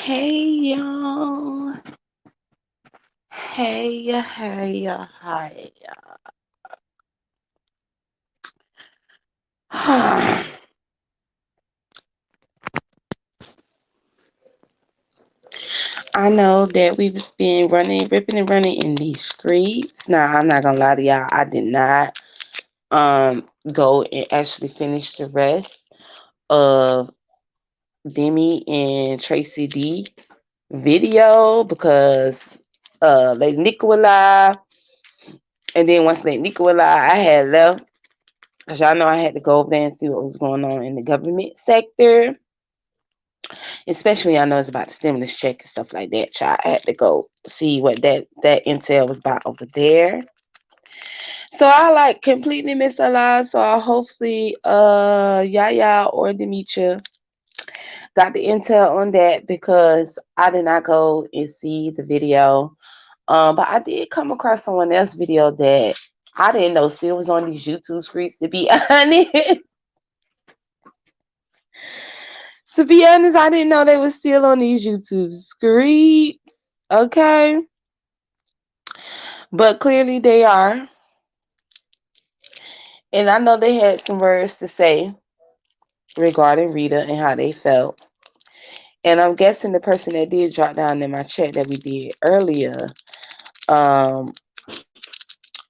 Hey y'all. Hey. I know that we've been running, ripping and running in these streets. Now, I'm not gonna lie to y'all. I did not go and actually finish the rest of Demi and Tracy D video because Lady Nika was live, and then once Lady Nika was live, I had left. Cause y'all know I had to go over there and see what was going on in the government sector. Especially I know it's about the stimulus check and stuff like that. Child, I had to go see what that intel was about over there. So I like completely missed a lot. So I hopefully Yaya or Demetra got the intel on that because I did not go and see the video. But I did come across someone else's video that I didn't know still was on these YouTube streets, to be honest. To be honest, I didn't know they were still on these YouTube streets. Okay. But clearly they are. And I know they had some words to say regarding Rita and how they felt. And I'm guessing the person that did drop down in my chat that we did earlier, um,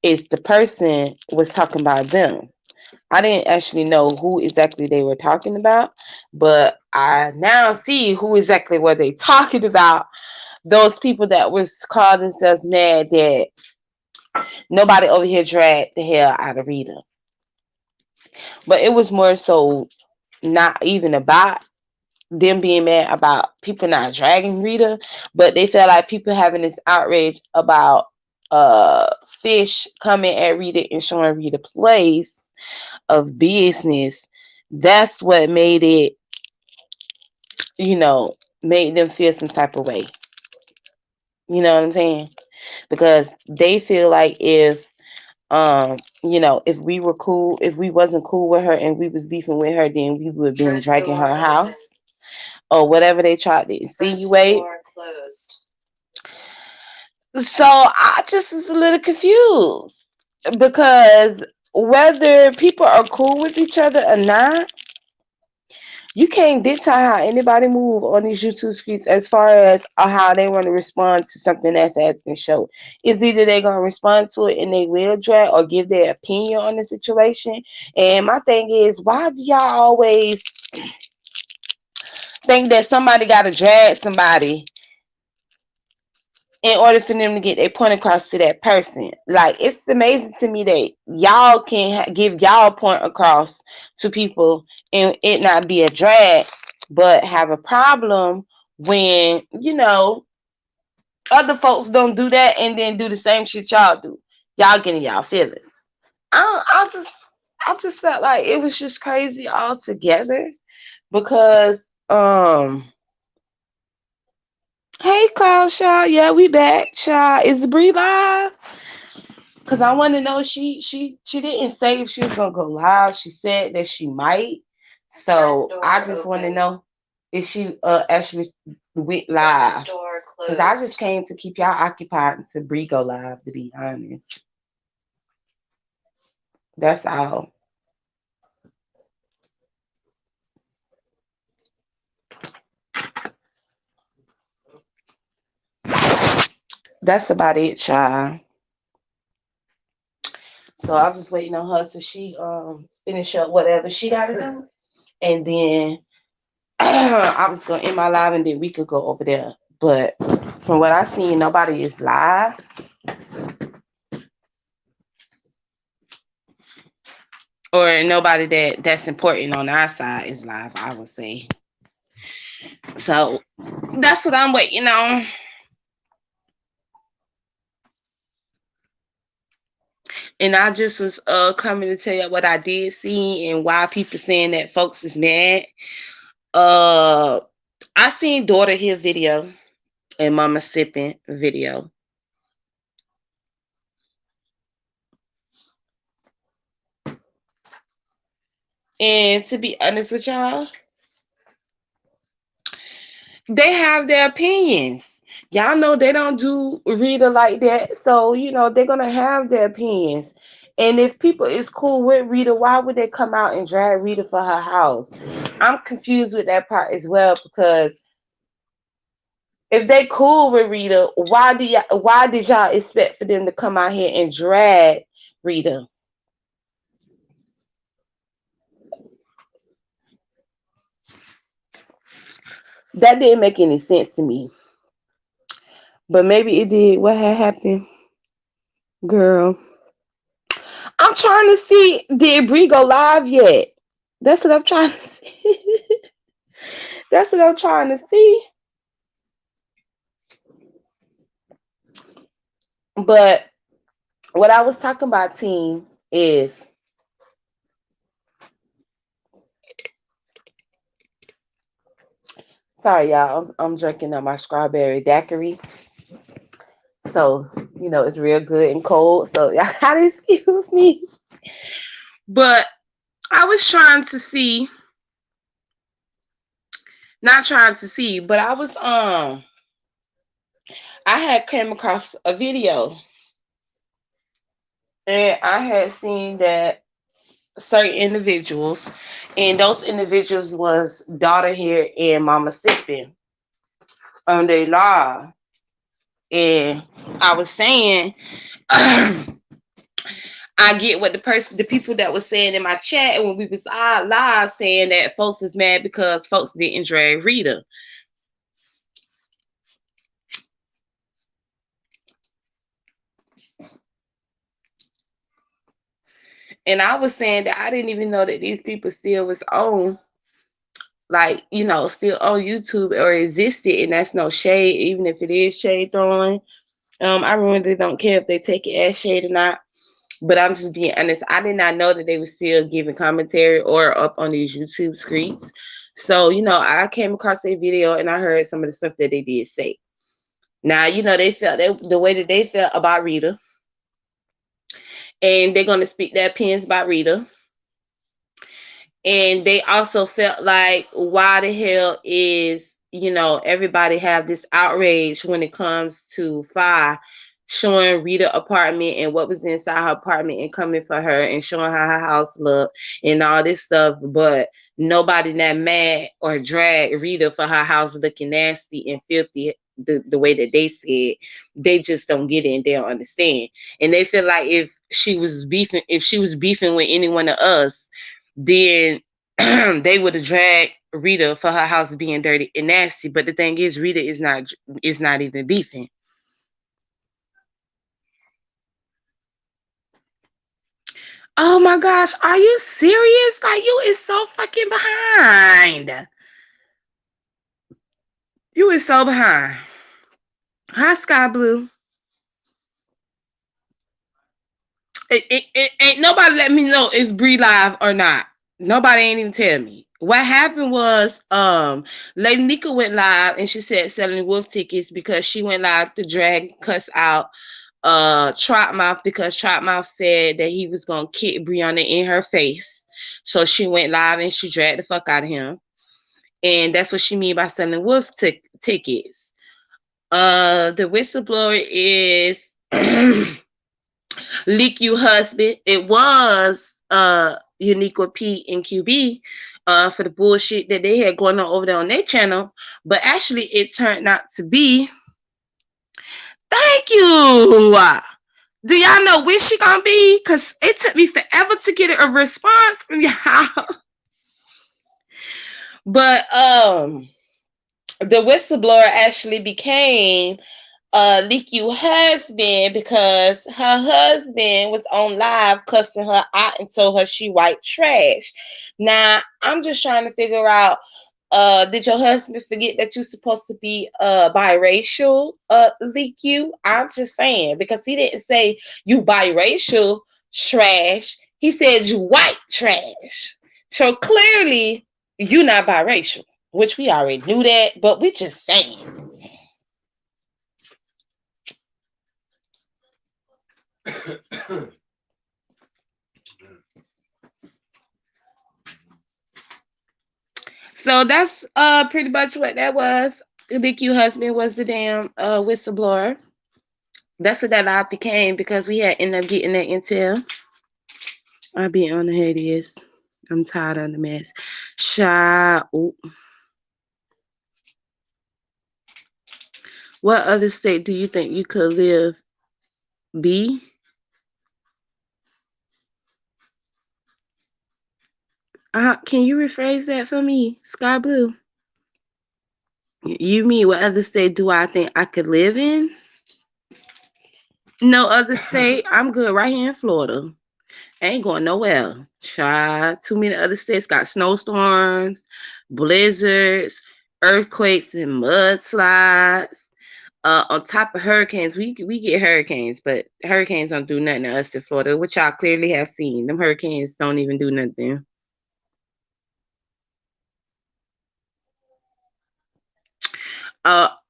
is the person was talking about them. I didn't actually know who exactly they were talking about, but I now see who exactly were they talking about. Those people that was calling themselves mad that nobody over here dragged the hell out of Rita. But it was more so not even about them being mad about people not dragging Rita, but they felt like people having this outrage about Fish coming at Rita and showing Rita place of business. That's what made it, made them feel some type of way. You know what I'm saying? Because they feel like if we were cool, if we wasn't cool with her and we was beefing with her, then we would have been dragging her house or whatever they tried to insinuate. So I just was a little confused because whether people are cool with each other or not, you can't dictate how anybody move on these YouTube streets as far as how they want to respond to something that has been shown. It's either they're gonna respond to it and they will drag or give their opinion on the situation. And my thing is, why do y'all always think that somebody gotta drag somebody in order for them to get their point across to that person? Like, it's amazing to me that y'all can give y'all point across to people and it not be a drag, but have a problem when other folks don't do that and then do the same shit y'all do. Y'all getting y'all feelings. I just felt like it was just crazy altogether because hey Cloud Shaw, yeah, we back. Shaw, is Bree live? Cause I want to know. She didn't say if she was gonna go live. She said that she might. So I just want to know if she actually went live. Cause I just came to keep y'all occupied until Bree go live. To be honest, that's all. That's about it, child. So I'm just waiting on her till she finish up whatever she gotta do, and then I was gonna end my live and then we could go over there. But from what I seen, nobody is live. Or nobody that's important on our side is live, I would say. So that's what I'm waiting on. And I just was coming to tell you what I did see and why people saying that folks is mad. Uh I seen daughter here video and mama sipping video. And to be honest with y'all, They have their opinions. Y'all know they don't do Rita like that. So, they're gonna have their opinions. And if people is cool with Rita, why would they come out and drag Rita for her house? I'm confused with that part as well, because if they cool with Rita, why did y'all expect for them to come out here and drag Rita? That didn't make any sense to me. But maybe it did. What had happened, girl? I'm trying to see, did Bree go live yet? That's what I'm trying to see. That's what I'm trying to see. But what I was talking about, team, is sorry, y'all. I'm drinking up my strawberry daiquiri. So, it's real good and cold. So, y'all gotta excuse me. But I was trying to see, not trying to see, but I had came across a video, and I had seen that certain individuals, and those individuals was Daughter Here and Mama Sipping on their live. And I was saying, I get what the people that was saying in my chat, and when we was live, saying that folks is mad because folks didn't drag Rita. And I was saying that I didn't even know that these people still was on, like, still on YouTube or existed. And that's no shade, even if it is shade throwing. I really don't care if they take it as shade or not. But I'm just being honest. I did not know that they were still giving commentary or up on these YouTube screens. So, I came across a video and I heard some of the stuff that they did say. Now, they felt the way that they felt about Rita. And they're going to speak their opinions about Rita. And they also felt like, why the hell is, everybody have this outrage when it comes to Fi showing Rita apartment and what was inside her apartment and coming for her and showing how her house looked and all this stuff, but nobody that mad or drag Rita for her house looking nasty and filthy the way that they said. They just don't get it and they don't understand. And they feel like if she was beefing with any one of us, then they would have dragged Rita for her house being dirty and nasty. But the thing is, Rita is not even beefing. Oh my gosh, are you serious? Like, you is so fucking behind. You is so behind. Hi, Sky Blue. It ain't nobody let me know if Bree live or not. Nobody ain't even tell me. What happened was, Lady Nika went live and she said selling wolf tickets because she went live to drag cuss out Trotmouth, because Trotmouth said that he was gonna kick Brianna in her face. So she went live and she dragged the fuck out of him. And that's what she mean by selling wolf tickets. The whistleblower is Leak You Husband. It was Unique with Pete and QB for the bullshit that they had going on over there on their channel. But actually it turned out to be, thank you. Do y'all know when she gonna be? Because it took me forever to get a response from y'all. But the whistleblower actually became Leak You husband, because her husband was on live cussing her out and told her she white trash. Now I'm just trying to figure out, did your husband forget that you're supposed to be biracial, Leak You? I'm just saying, because he didn't say you biracial trash. He said you white trash. So clearly you not biracial, which we already knew that, but we just saying. So that's pretty much what that was. Big Q husband was the damn whistleblower. That's what that lie became because we had ended up getting that intel. I be on the head is. I'm tired of the mess. Ooh. What other state do you think you could live? B? Can you rephrase that for me, Sky Blue? You mean what other state do I think I could live in? No other state. I'm good right here in Florida. I ain't going nowhere. Child, too many other states got snowstorms, blizzards, earthquakes, and mudslides. On top of hurricanes, we get hurricanes, but hurricanes don't do nothing to us in Florida, which y'all clearly have seen. Them hurricanes don't even do nothing.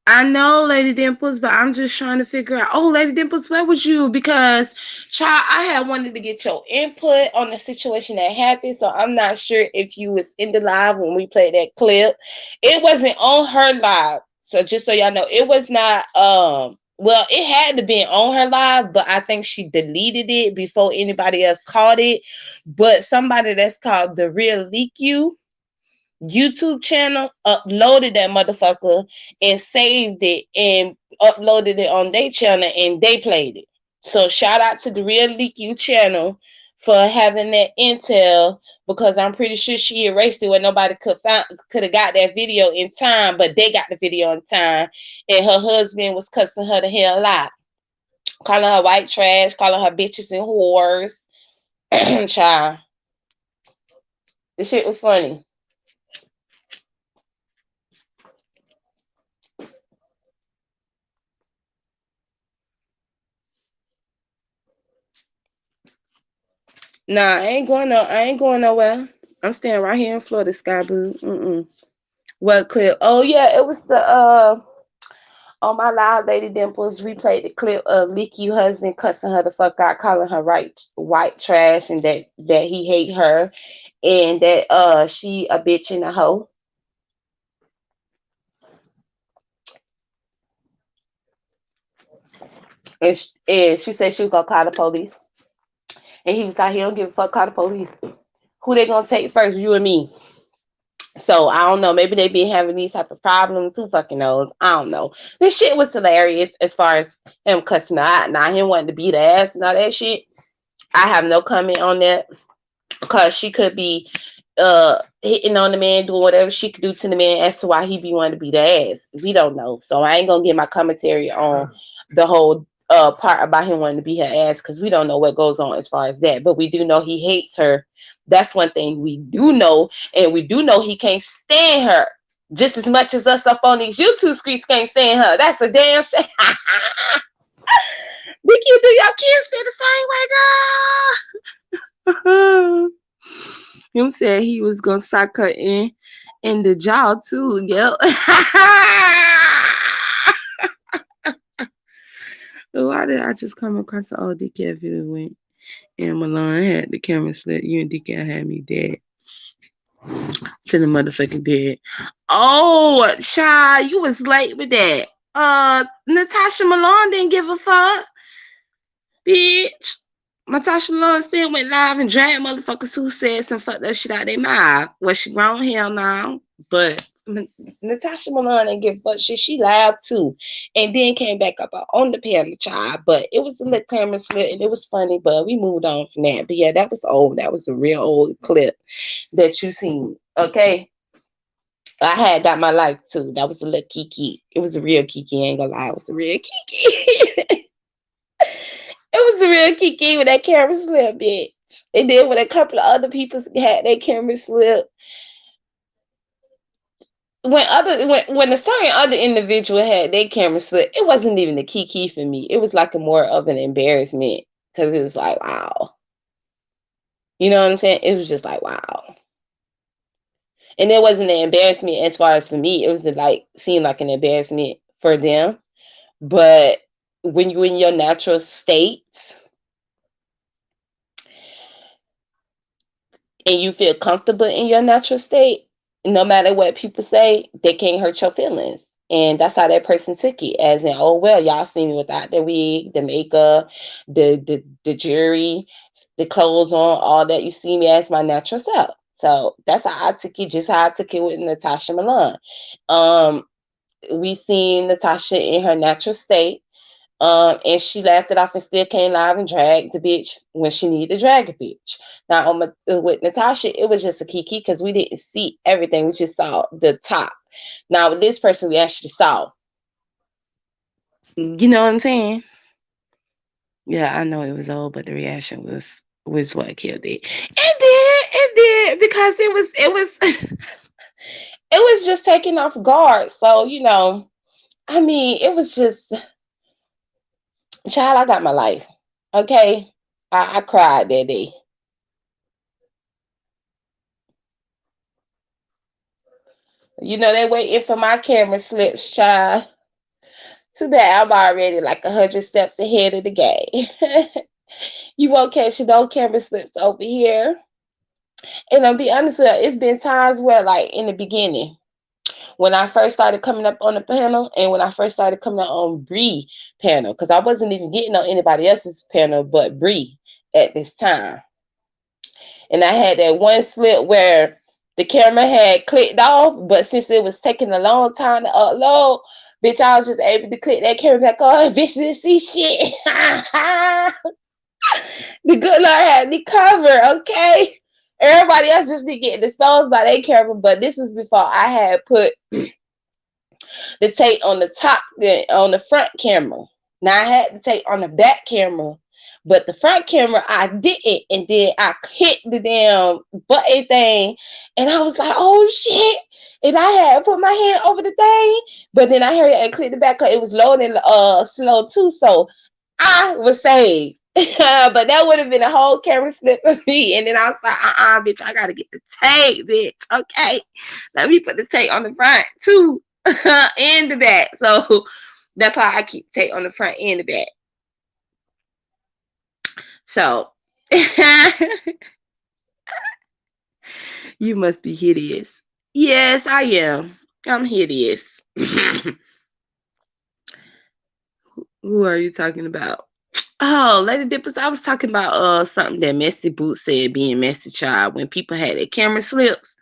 I know, Lady Dimples, but I'm just trying to figure out. Oh, Lady Dimples, where was you? Because, child, I had wanted to get your input on the situation that happened, so I'm not sure if you was in the live when we played that clip. It wasn't on her live, so just so y'all know, it was not. Well, it had to be on her live, but I think she deleted it before anybody else caught it. But somebody that's called The Real Leak You YouTube channel uploaded that motherfucker and saved it and uploaded it on their channel and they played it. So shout out to the Real Leak You channel for having that intel because I'm pretty sure she erased it where nobody could have got that video in time, but they got the video in time and her husband was cussing her the hell out. Calling her white trash, calling her bitches and whores. Child. The shit was funny. Nah, I ain't going nowhere. I'm staying right here in Florida, Sky Blue. What clip? Oh yeah, it was the on my live, Lady Dimples. We played the clip of Leaky husband cussing her the fuck out, calling her white trash, and that he hate her, and that she a bitch and a hoe. And she said she was gonna call the police, and he was like, he don't give a fuck, call the police. Who they gonna take first, you and me? So I don't know. Maybe they been having these type of problems. Who fucking knows? I don't know. This shit was hilarious as far as him cussing her out. Now him wanting to beat her ass and all that shit. I have no comment on that because she could be hitting on the man, doing whatever she could do to the man as to why he be wanting to beat her ass. We don't know. So I ain't gonna get my commentary on the whole part about him wanting to beat her ass because we don't know what goes on as far as that. But we do know he hates her. That's one thing we do know, and we do know he can't stand her just as much as us up on these YouTube streets can't stand her. That's a damn shame. Vicky, you do your kids feel the same way, girl? Him said he was gonna sock her in the jaw too. Yep. Why did I just come across the old DK video went and Milan had the camera slip? You and DK had me dead. To the motherfucking dead. Oh, child, you was late with that. Natasha Malone didn't give a fuck. Bitch. Natasha Malone still went live and dragged motherfuckers who said some fucked up shit out their mouth. Was she wrong? Hell no. But Natasha Malone didn't give a fuck shit. She live too. And then came back up on the panel, child. But it was a little camera slip and it was funny, but we moved on from that. But yeah, that was old. That was a real old clip that you seen. Okay. I had got my life too. That was a little Kiki. It was a real Kiki. I ain't gonna lie. It was a real Kiki. It was a real Kiki with that camera slip, bitch. And then when a couple of other people had their camera slip, when the certain other individual had their camera slip, it wasn't even a Kiki for me. It was like a more of an embarrassment because it was like, wow. You know what I'm saying? It was just like, wow. And it wasn't an embarrassment as far as for me. It was like seemed like an embarrassment for them. But when you're in your natural state and you feel comfortable in your natural state, no matter what people say, they can't hurt your feelings. And that's how that person took it, as in, oh well, y'all see me without the wig, the makeup, the jewelry, the clothes on, all that. You see me as my natural self. So that's how I took it, just how I took it with Natasha Milan. We seen Natasha in her natural state. And she laughed it off and still came live and dragged the bitch when she needed to drag a bitch. Now, with Natasha, it was just a kiki because we didn't see everything. We just saw the top. Now, with this person, we actually saw. You know what I'm saying? Yeah, I know it was old, but the reaction was what killed it. It did, because it was it was just taken off guard. So, I mean, it was just, child, I got my life. Okay. I cried that day. They waiting for my camera slips, child. Too bad I'm already like 100 steps ahead of the game. You won't catch no camera slips over here. And I'll be honest with you, it's been times where, like, in the beginning, when I first started coming up on the panel, and when I first started coming up on Bree panel, because I wasn't even getting on anybody else's panel but Bree at this time. And I had that one slip where the camera had clicked off, but since it was taking a long time to upload, bitch, I was just able to click that camera back on. Bitch didn't see shit. The good Lord had me covered, okay? Everybody else just be getting exposed by their camera, but this is before I had put the tape on the top, on the front camera. Now I had the tape on the back camera, but the front camera I didn't, and then I hit the damn button thing, and I was like, "Oh shit!" And I had put my hand over the thing, but then I heard it and clicked the back because it was loading slow too, so I was saved. But that would have been a whole camera slip for me, and then I was like, bitch, I gotta get the tape, bitch. Okay, let me put the tape on the front too. And the back. So that's why I keep tape on the front and the back. So you must be hideous. Yes, I am. I'm hideous. Who are you talking about? Oh, Lady Dippers, I was talking about something that Messy Boots said, being messy, child, when people had their camera slips.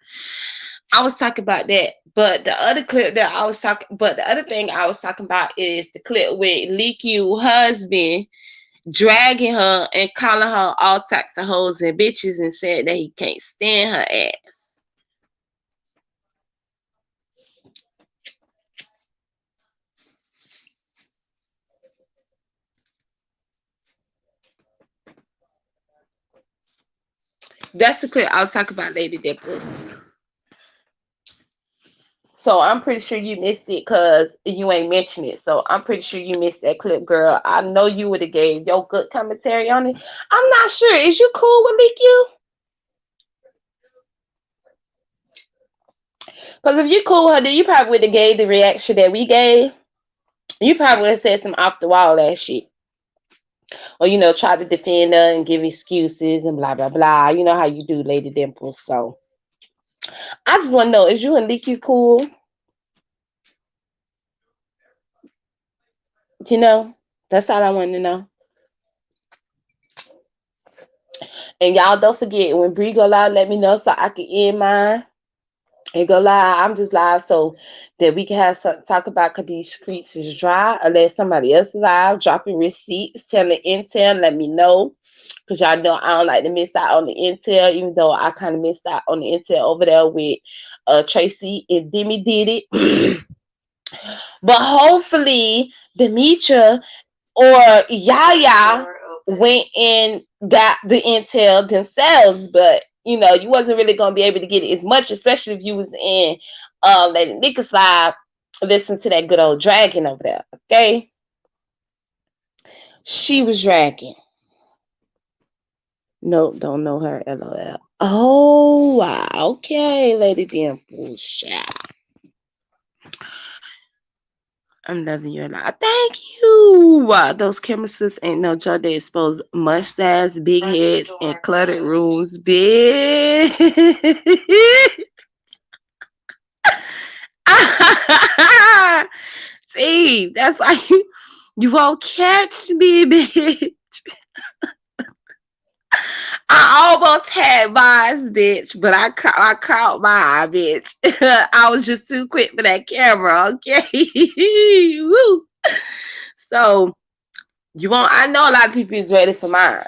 I was talking about that. But the other thing I was talking about is the clip with Leaky husband dragging her and calling her all types of hoes and bitches and said that he can't stand her ass. That's the clip I was talking about, Lady Dimples. So I'm pretty sure you missed it because you ain't mentioned it. So I'm pretty sure you missed that clip, girl. I know you would have gave your good commentary on it. I'm not sure. Is you cool with Leaky? Because if you cool with her, then you probably would have gave the reaction that we gave. You probably would have said some off the wall ass shit. Or, try to defend her and give excuses and blah, blah, blah. You know how you do, Lady Dimples. So I just want to know, is you and Leaky cool? That's all I want to know. And y'all don't forget, when Bree go live, let me know so I can end mine and go live. I'm just live so that we can have something to talk about, because these streets is dry. Unless somebody else is live, dropping receipts, telling intel, let me know. Because y'all know I don't like to miss out on the intel, even though I kind of missed out on the intel over there with Tracy and Demi did it. But hopefully Demetra or Yaya went and got the intel themselves, but you wasn't really gonna be able to get it as much, especially if you was in Lady Nicka's live, listen to that good old dragon over there. Okay, she was dragging. Nope, don't know her. LOL. Oh wow, okay, Lady Dimples. I'm loving your life. Thank you. Wow, those camera sis ain't no joke. They expose mustache, big heads, and cluttered rooms. Bitch. See, that's why you won't catch me, bitch. I almost had mine, bitch, but I caught my bitch. I was just too quick for that camera, okay? Woo. So you won't. I know a lot of people is ready for mine,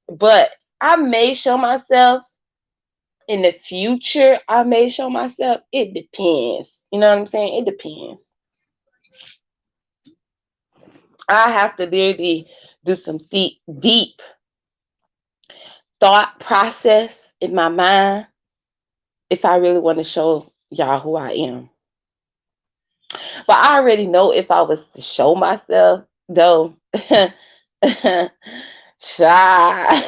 but I may show myself in the future. I may show myself. It depends. You know what I'm saying? It depends. I have to really do some deep thought process in my mind if I really want to show y'all who I am. But I already know if I was to show myself, though, child,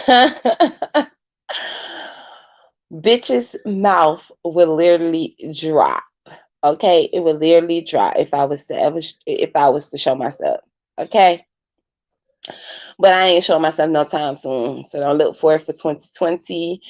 bitch's mouth will literally drop. Okay, it would literally drop if I was to show myself. Okay, but I ain't showing myself no time soon, so don't look for it for 2020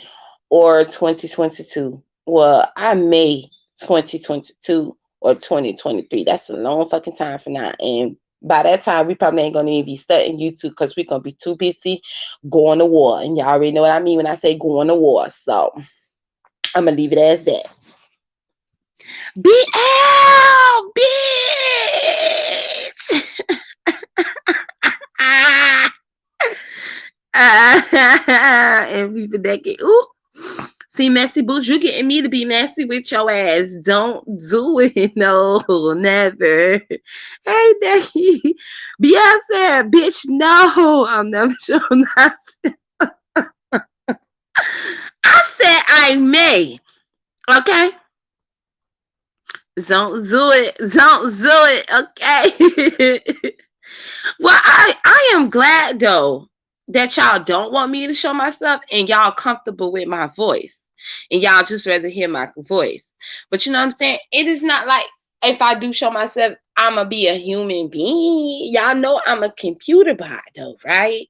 or 2022. Well, I may 2022 or 2023. That's a long fucking time from now. And by that time, we probably ain't gonna even be studying YouTube because we're gonna be too busy going to war. And y'all already know what I mean when I say going to war. So I'm gonna leave it as that. BL, bitch. And we for decade. Ooh. See, messy boots, you getting me to be messy with your ass. Don't do it. No, never. Hey, Becky. Beyonce, bitch, no. I'm never showing that. I said I may. Okay? Don't do it. Don't do it. Okay? Well, I am glad, though, that y'all don't want me to show myself and y'all comfortable with my voice. And y'all just rather hear my voice. But you know what I'm saying? It is not like if I do show myself, I'm going to be a human being. Y'all know I'm a computer bot, though, right?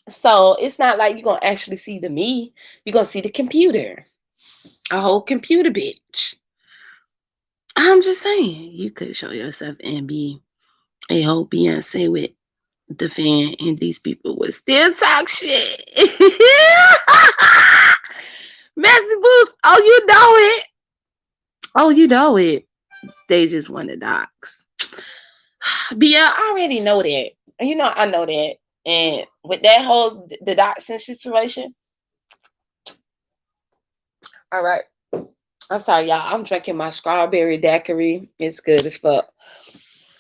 So it's not like you're going to actually see the me. You're going to see the computer. A whole computer bitch. I'm just saying, you could show yourself and be a whole Beyonce with the fan, and these people would still talk shit. Messy Boots, oh, you know it. Oh, you know it. They just want the docs. But yeah, I already know that. You know, I know that. And with that whole the doxing situation, all right. I'm sorry, y'all. I'm drinking my strawberry daiquiri. It's good as fuck.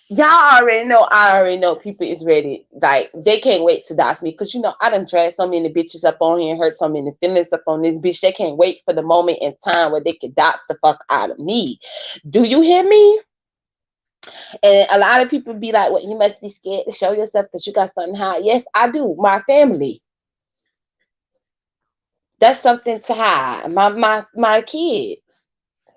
Y'all already know. I already know people is ready. Like they can't wait to dox me because you know I done dragged so many bitches up on here and hurt so many feelings up on this bitch. They can't wait for the moment in time where they can dox the fuck out of me. Do you hear me? And a lot of people be like, "Well, you must be scared to show yourself because you got something high." Yes, I do. My family. That's something to hide. My kids,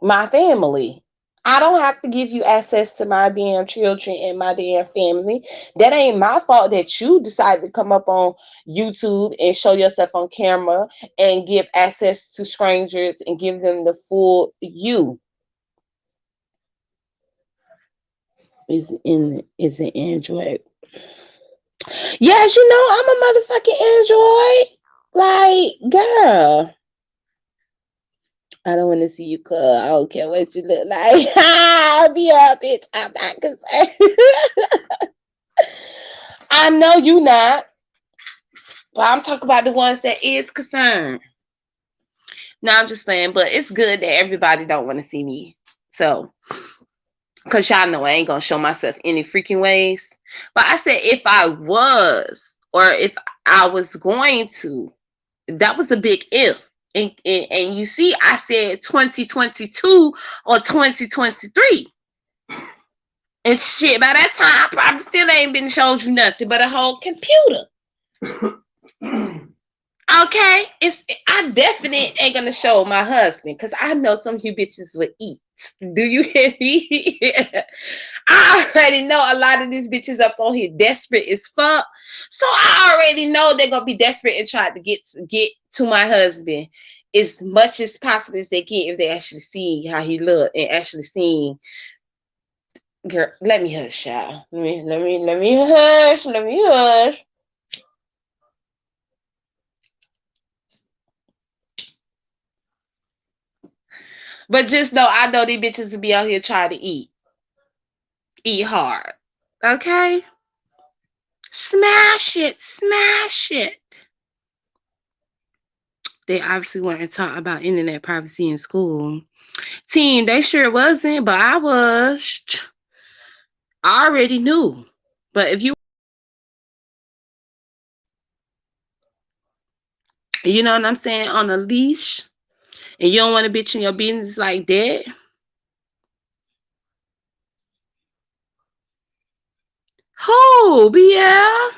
my family. I don't have to give you access to my damn children and my damn family. That ain't my fault that you decided to come up on YouTube and show yourself on camera and give access to strangers and give them the full you. Is an Android. Yes, you know I'm a motherfucking Android. Like, girl. I don't want to see you cuz. I don't care what you look like. I'll be up, bitch. I'm not concerned. I know you not. But I'm talking about the ones that is concerned. No, I'm just saying, but it's good that everybody don't want to see me. So, because y'all know I ain't going to show myself any freaking ways. But I said if I was, or if I was going to, that was a big if. And you see, I said 2022 or 2023. And shit, by that time, I probably still ain't been showed you nothing but a whole computer. Okay? I definitely ain't gonna show my husband because I know some of you bitches would eat. Do you hear me? I already know a lot of these bitches up on here desperate as fuck. So I already know they're gonna be desperate and try to get to my husband as much as possible as they can if they actually see how he look and actually seeing. Girl, let me hush, y'all. Let me hush. Let me hush. But just know, I know these bitches will be out here trying to eat hard. Okay, smash it, smash it. They obviously weren't taught about internet privacy in school. Team, they sure wasn't, but I was. I already knew. But if you know what I'm saying, on a leash, and you don't want a bitch in your business like that, who, BL?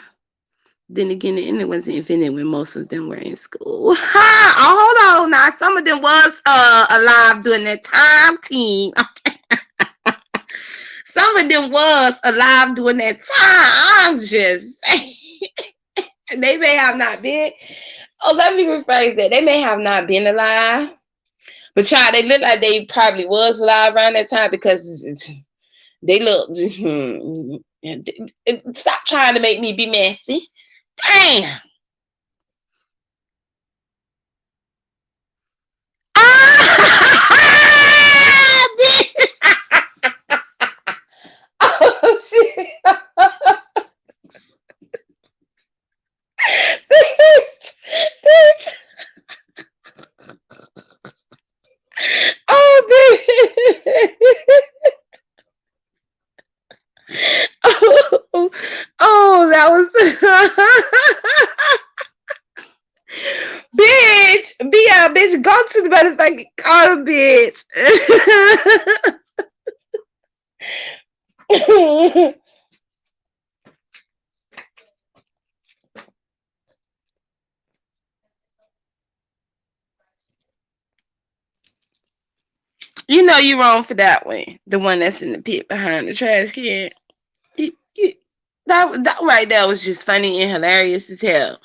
Then again, the internet wasn't invented when most of them were in school. Ha! Oh, hold on. Now, some of them was alive during that time, team. Some of them was alive during that time. I'm just saying. They may have not been. Oh, let me rephrase that. They may have not been alive, but child, they look like they probably was alive around that time because they look. Stop trying to make me be messy. Damn. Ah! Oh shit. Bitch. Bitch. Oh, bitch. Oh, oh, that was bitch. Be a bitch. Go to the motherfucking car, bitch. You know you wrong for that one. The one that's in the pit behind the trash can. That right there was just funny and hilarious as hell.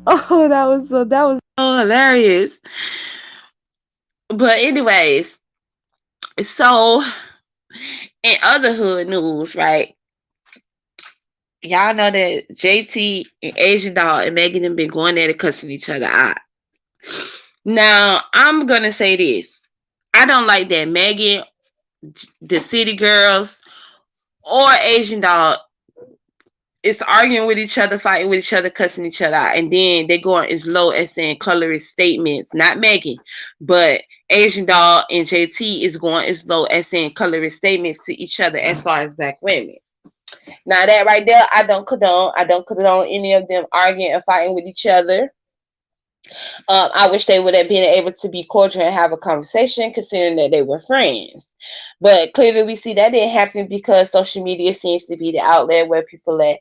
Oh, that was so hilarious. But anyways, so in other hood news, right? Y'all know that JT and Asian Doll and Megan have been going at it, cussing each other out. Now, I'm gonna say this. I don't like that Megan, the City Girls, or Asian Doll is arguing with each other, fighting with each other, cussing each other out, and then they go as low as saying colorist statements. Not Megan, but Asian Doll and JT is going as low as saying colorist statements to each other as far as black women. Now that right there, I don't condone. I don't condone any of them arguing and fighting with each other. I wish they would have been able to be cordial and have a conversation, considering that they were friends. But clearly, we see that didn't happen because social media seems to be the outlet where people let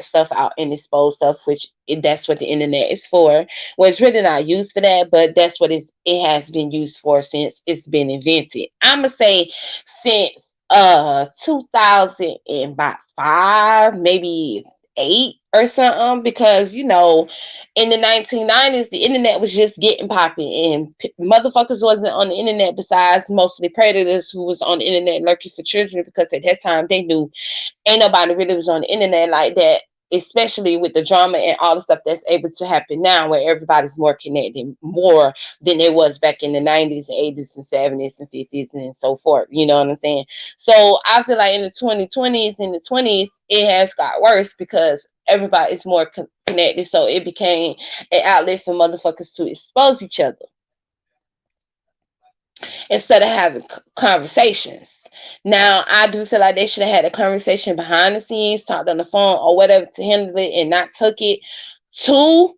stuff out and expose stuff, which that's what the internet is for. Well, it's really not used for that, but that's what it has been used for since it's been invented. I'm gonna say since 2005, maybe 8 or something, because in the 1990s the internet was just getting popping and motherfuckers wasn't on the internet besides mostly predators who was on the internet lurking for children, because at that time they knew ain't nobody really was on the internet like that, especially with the drama and all the stuff that's able to happen now where everybody's more connected more than it was back in the 90s and 80s and 70s and 50s and so forth. You know what I'm saying? So I feel like in the 2020s and the 20s, it has got worse because everybody is more connected. So it became an outlet for motherfuckers to expose each other instead of having conversations. Now, I do feel like they should have had a conversation behind the scenes, talked on the phone or whatever to handle it, and not took it to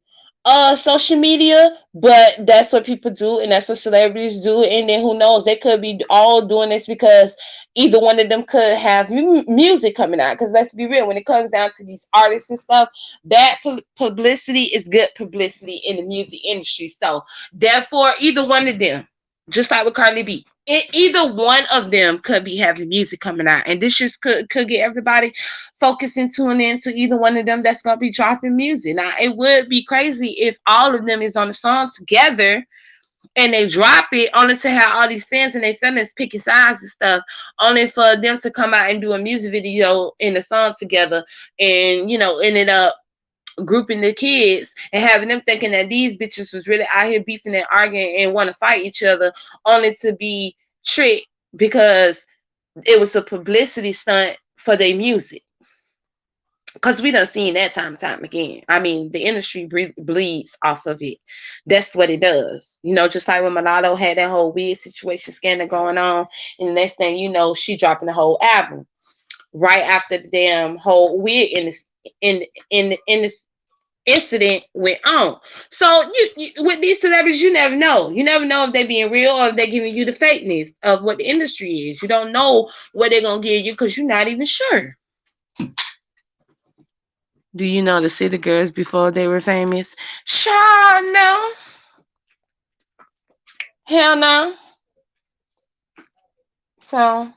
social media. But that's what people do, and that's what celebrities do. And then who knows? They could be all doing this because either one of them could have music coming out. Because let's be real, when it comes down to these artists and stuff, bad publicity is good publicity in the music industry. So therefore, either one of them Just like with Cardi B. Either one of them could be having music coming out, and this just could get everybody focused and tuned in to either one of them that's gonna be dropping music. Now, it would be crazy if all of them is on a song together and they drop it only to have all these fans and their feelings picking sides and stuff, only for them to come out and do a music video and a song together, and ended up grouping the kids and having them thinking that these bitches was really out here beefing and arguing and want to fight each other, only to be tricked because it was a publicity stunt for their music. Because we done seen that time and time again. I mean, the industry bleeds off of it. That's what it does. Just like when Mulatto had that whole weird situation scandal going on, and the next thing you know, she dropping the whole album right after the damn whole weird in this incident went on. So with these celebrities, you never know. You never know if they being real or if they giving you the fakeness of what the industry is. You don't know what they're gonna give you because you're not even sure. Do you know the City Girls before they were famous? Sure, no. Hell no. So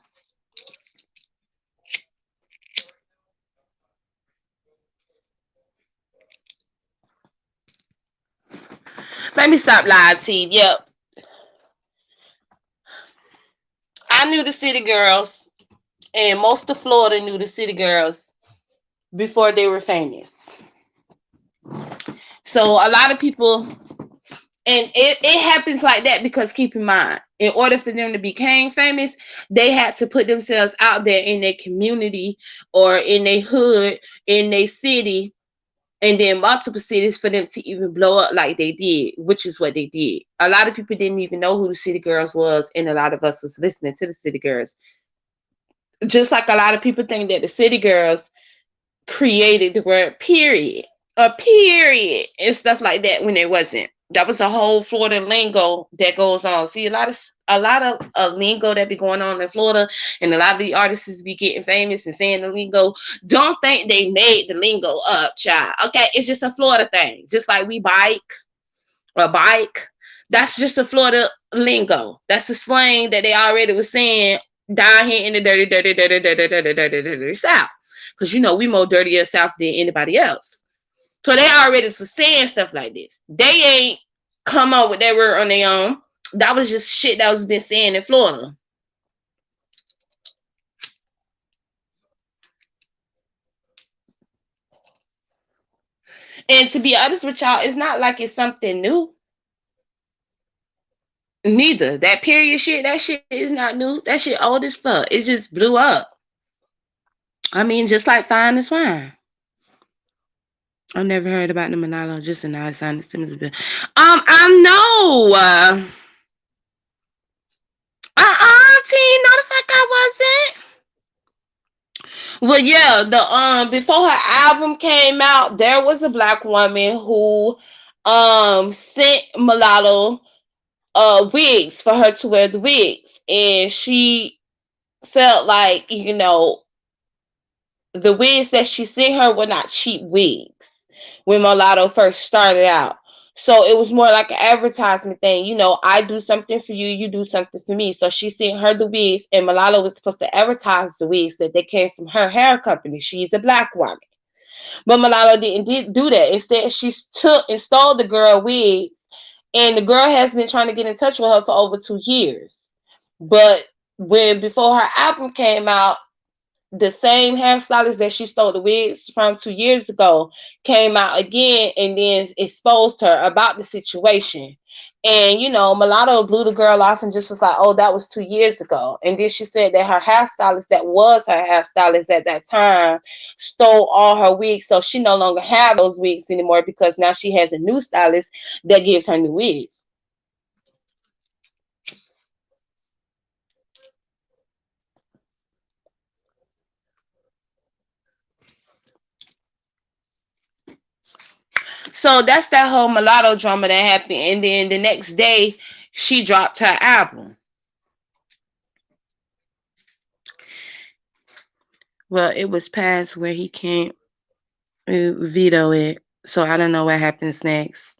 let me stop live, team. Yep. I knew the City Girls, and most of Florida knew the City Girls before they were famous. So a lot of people, and it happens like that because keep in mind, in order for them to become famous, they had to put themselves out there in their community or in their hood, in their city, and then multiple cities for them to even blow up like they did, which is what they did. A lot of people didn't even know who the City Girls was, and a lot of us was listening to the City Girls. Just like a lot of people think that the City Girls created the word period or period and stuff like that when it wasn't. That was the whole Florida lingo that goes on. See, a lot of lingo that be going on in Florida, and a lot of the artists be getting famous and saying the lingo. Don't think they made the lingo up, child. Okay, it's just a Florida thing. Just like we bike. That's just a Florida lingo. That's the slang that they already was saying down here in the dirty South. Because we more dirtier South than anybody else. So they already was saying stuff like this. They ain't come up with that word on their own. That was just shit that was been saying in Florida. And to be honest with y'all, it's not like it's something new. Neither. That period shit, that shit is not new. That shit old as fuck. It just blew up. I mean, just like fine as wine. I never heard about the Manalo, just an Alexander Simmons bill. I know. Team, no, the fuck I wasn't. Well, yeah, the before her album came out, there was a black woman who sent Mulatto wigs for her to wear the wigs, and she felt like the wigs that she sent her were not cheap wigs when Mulatto first started out. So it was more like an advertisement thing. I do something for you, you do something for me. So she sent her the wigs, and Mulatto was supposed to advertise the wigs that they came from her hair company. She's a black woman. But Mulatto didn't do that. Instead, she took and stole the girl wigs, and the girl has been trying to get in touch with her for over 2 years. But before her album came out, the same hairstylist that she stole the wigs from 2 years ago came out again and then exposed her about the situation. And Mulatto blew the girl off and just was like, oh, that was 2 years ago. And then she said that her hairstylist, that was her hairstylist at that time, stole all her wigs. So she no longer have those wigs anymore because now she has a new stylist that gives her new wigs. So that's that whole Mulatto drama that happened. And then the next day, she dropped her album. Well, it was passed where he can't veto it. So I don't know what happens next.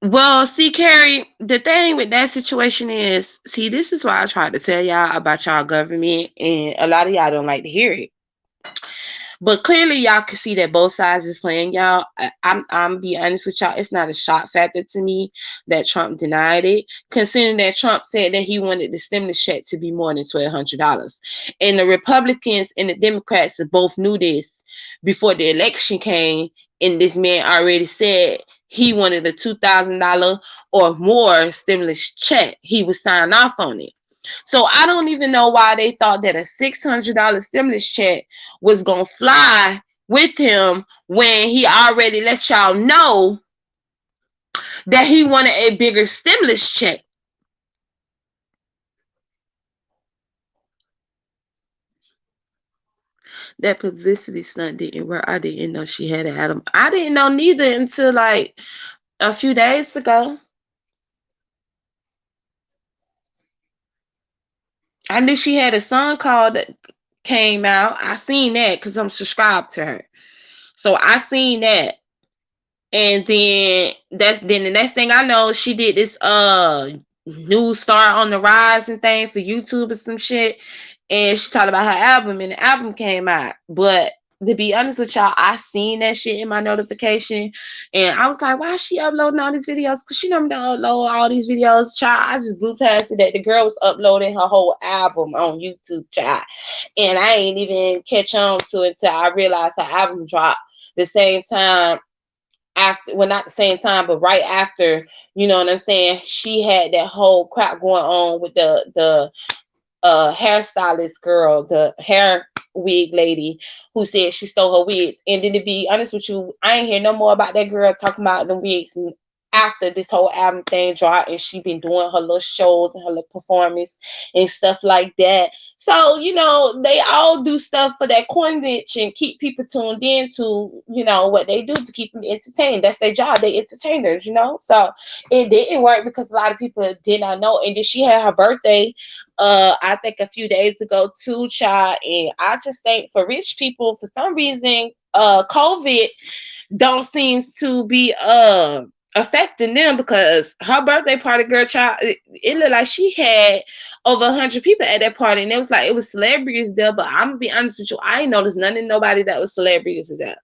Well, see, Carrie, the thing with that situation is, see, this is why I tried to tell y'all about y'all government, and a lot of y'all don't like to hear it. But clearly, y'all can see that both sides is playing. Y'all, I'm be honest with y'all. It's not a shock factor to me that Trump denied it, considering that Trump said that he wanted the stimulus check to be more than $1,200, and the Republicans and the Democrats both knew this before the election came. And this man already said he wanted a $2,000 or more stimulus check. He was signing off on it. So I don't even know why they thought that a $600 stimulus check was gonna fly with him when he already let y'all know that he wanted a bigger stimulus check. That publicity stunt didn't work. I didn't know she had Adam. I didn't know neither until like a few days ago. I knew she had a song called that came out. I seen that because I'm subscribed to her. So I seen that. And then the next thing I know, she did this new star on the rise and thing for YouTube or some shit. And she talked about her album, and the album came out. But to be honest with y'all, I seen that shit in my notification, and I was like, why is she uploading all these videos? Because she never done upload all these videos, child. I just blew past it that the girl was uploading her whole album on YouTube, child. And I ain't even catch on to it until I realized her album dropped the same time after, well, not the same time, but right after, you know what I'm saying, she had that whole crap going on with the hairstylist girl, the hair wig lady, who said she stole her wigs. And then to be honest with you, I ain't hear no more about that girl talking about the wigs after this whole album thing dropped, and she been doing her little shows and her little performance and stuff like that. So, you know, they all do stuff for that coin niche and keep people tuned in to, you know, what they do to keep them entertained. That's their job. They entertainers, you know. So it didn't work because a lot of people did not know. And then she had her birthday I think a few days ago too, child. And I just think for rich people, for some reason, COVID don't seem to be affecting them, because her birthday party, girl, child, it looked like she had over 100 people at that party, and it was like it was celebrities there. But I'm gonna be honest with you, I ain't noticed none of nobody that was celebrities there.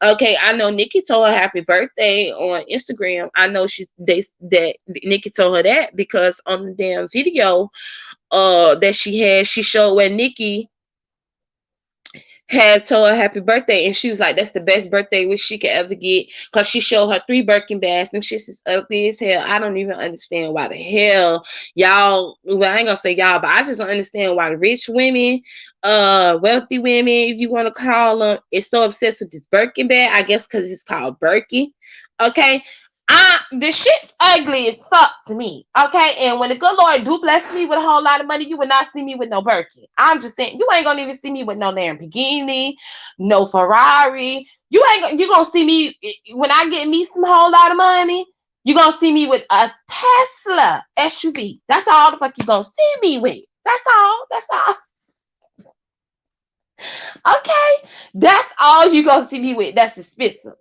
Okay, I know Nikki told her happy birthday on Instagram. I know that Nikki told her that because on the damn video that she showed where Nikki had told her happy birthday, and she was like, that's the best birthday wish she could ever get, because she showed her 3 Birkin bags, and shit is ugly as hell. I don't even understand why the hell y'all, well, I ain't gonna say y'all, but I just don't understand why rich women, wealthy women, if you want to call them, is so obsessed with this Birkin bag. I guess because it's called Birkin. Okay, the shit's ugly as fuck to me. Okay, and when the good Lord do bless me with a whole lot of money, you will not see me with no Birkin. I'm just saying, you ain't gonna even see me with no Lamborghini, no Ferrari. You gonna see me when I get me some whole lot of money. You gonna see me with a Tesla SUV. That's all the fuck you gonna see me with. That's all. That's all. Okay, that's all you gonna see me with. That's expensive.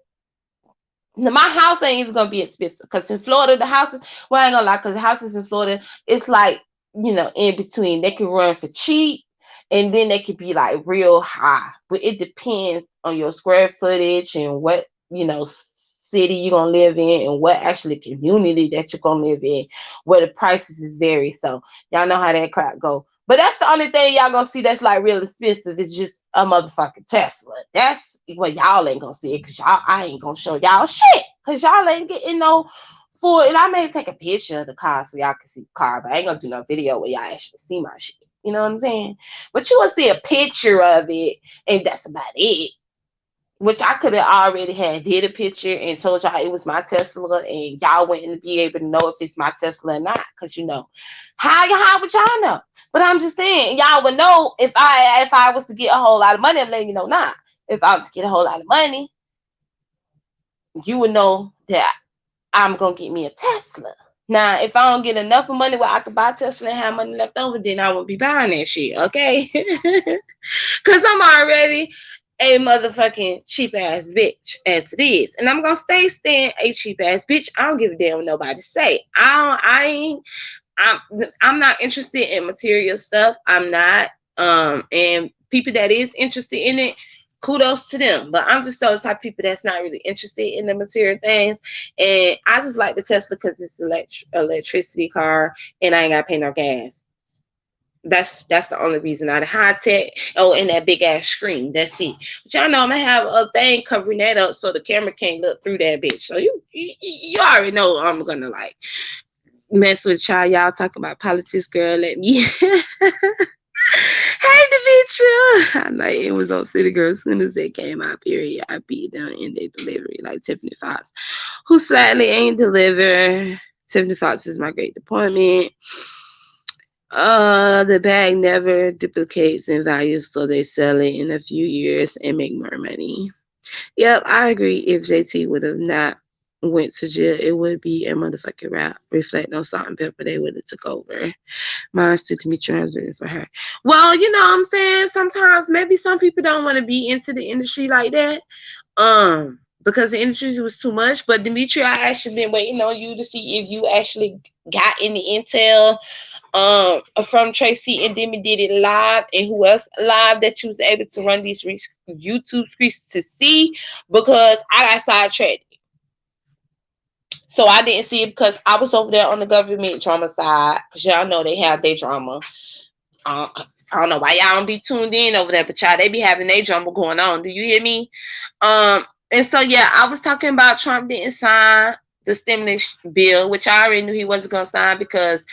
Now, my house ain't even gonna be expensive, because in Florida, the houses, well, I ain't gonna lie, because the houses in Florida, it's like, you know, in between. They can run for cheap, and then they can be like real high. But it depends on your square footage and what, you know, city you're gonna live in, and what actually community that you're gonna live in, where the prices is vary. So y'all know how that crap go. But that's the only thing y'all gonna see that's like real expensive. It's just a motherfucking Tesla. That's what y'all ain't gonna see, because y'all, I ain't gonna show y'all shit, because y'all ain't getting no full. And I may take a picture of the car so y'all can see the car, but I ain't gonna do no video where y'all actually see my shit. You know what I'm saying? But you will see a picture of it, and that's about it. Which I could have already had did a picture and told y'all it was my Tesla, and y'all wouldn't be able to know if it's my Tesla or not, because you know how would y'all know? But I'm just saying, y'all would know if I was to get a whole lot of money. I'm letting you know now. If I was to get a whole lot of money, you would know that I'm gonna get me a Tesla. Now, if I don't get enough of money where I could buy Tesla and have money left over, then I won't be buying that shit, okay? Because I'm already a motherfucking cheap ass bitch as it is. And I'm gonna stay staying a cheap ass bitch. I don't give a damn what nobody say. I ain't I'm I'm not interested in material stuff. I'm not. And people that is interested in it, kudos to them. But I'm just those type of people that's not really interested in the material things. And I just like the Tesla because it's electricity car, and I ain't gotta pay no gas. That's the only reason. Now the high tech, oh, and that big ass screen. That's it. But y'all know I'm gonna have a thing covering that up so the camera can't look through that bitch. So you already know I'm gonna like mess with y'all. Y'all talking about politics, girl. Let me. Hey, Demetra. I know it was on City Girl as soon as it came out. Period. I beat them in their delivery like Tiffany Fox, who sadly ain't deliver. Tiffany Fox is my great disappointment. The bag never duplicates in value, so they sell it in a few years and make more money. Yep, I agree. If JT would have not went to jail, it would be a motherfucking rap. Reflect on Salt and Pepper, they would have took over. Mine's to me translating for her. Well, you know what I'm saying? Sometimes maybe some people don't want to be into the industry like that. Because the industry was too much. But Demetri, I actually been waiting on you to see if you actually got any intel from Tracy and Demi did it live, and who else live that you was able to run these YouTube screens to see, because I got sidetracked. So I didn't see it because I was over there on the government drama side, because y'all know they have their drama. I don't know why y'all don't be tuned in over there, but y'all, they be having their drama going on. Do you hear me? And so yeah, I was talking about Trump didn't sign the stimulus bill, which I already knew he wasn't gonna sign because